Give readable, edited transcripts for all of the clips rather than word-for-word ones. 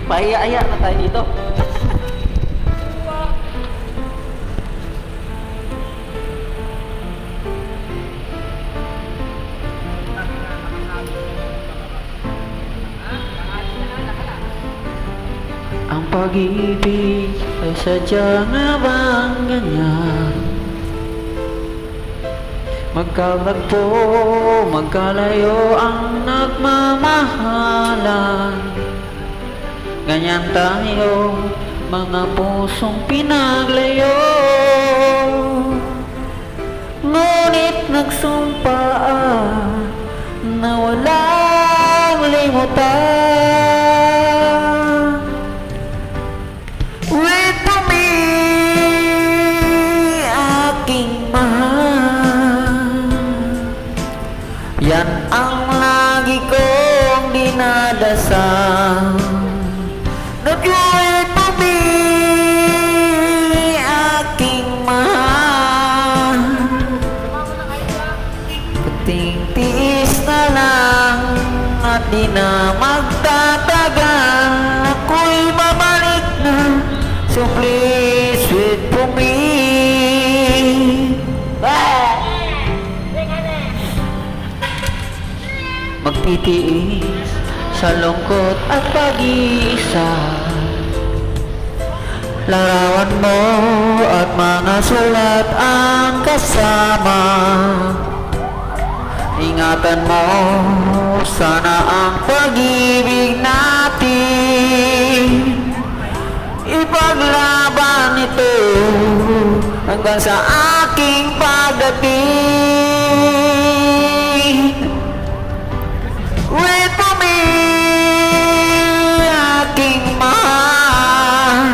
Pahiya-aya na tayo dito. Ang pag-ibig ay sadya nga bang ganyan? Magkalagpo, magkalayo ang nagmamahalan. Ganyan tayo, mga pusong pinaglayo. Ngunit nagsumpaan na walang limutan. Wait for me, aking mahal. Yan ang lagi kong dinadasal. Don't you wait for me, aking mahal. Pating tiis na lang at di na magtatagal. Ako'y babalik na, so please wait for me. Magtitiis sa lungkot at pag-iisa. Larawan mo at mga sulat ang kasama. Ingatan mo sana ang pag-ibig natin. Ipaglaban ito hanggang sa aking pagdating. Wait for me, aking mahal.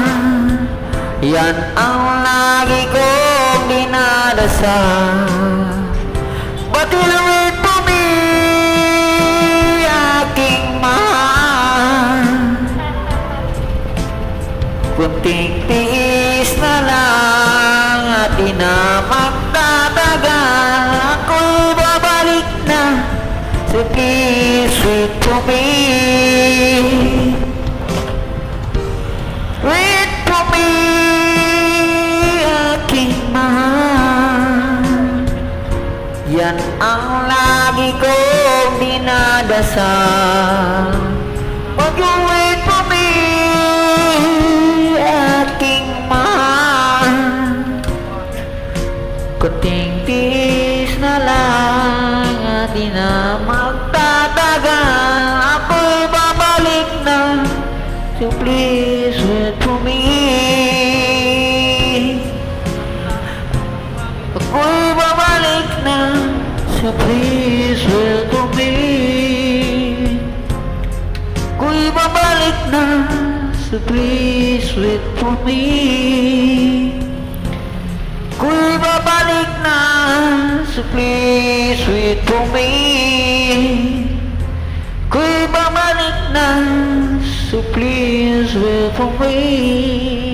Yan ang lagi kong dinadasal. But you'll wait for me, aking mahal. Kunting tiis na lang at di na magtatagal. Ako'y babalik na, so please wait for me. Wait for me, aking mahal. Yan ang lagi kong dinadasal. Wag you wait for me, aking mahal. Kunting tiis na lang at di na magtatagal. Ako'y babalik na, so please wait for me. Ako'y babalik na, so please wait for me. Ako'y babalik na, so please wait for me. Ako'y babalik na, so please wait for me. Ako'y babalik na, so please wait for me.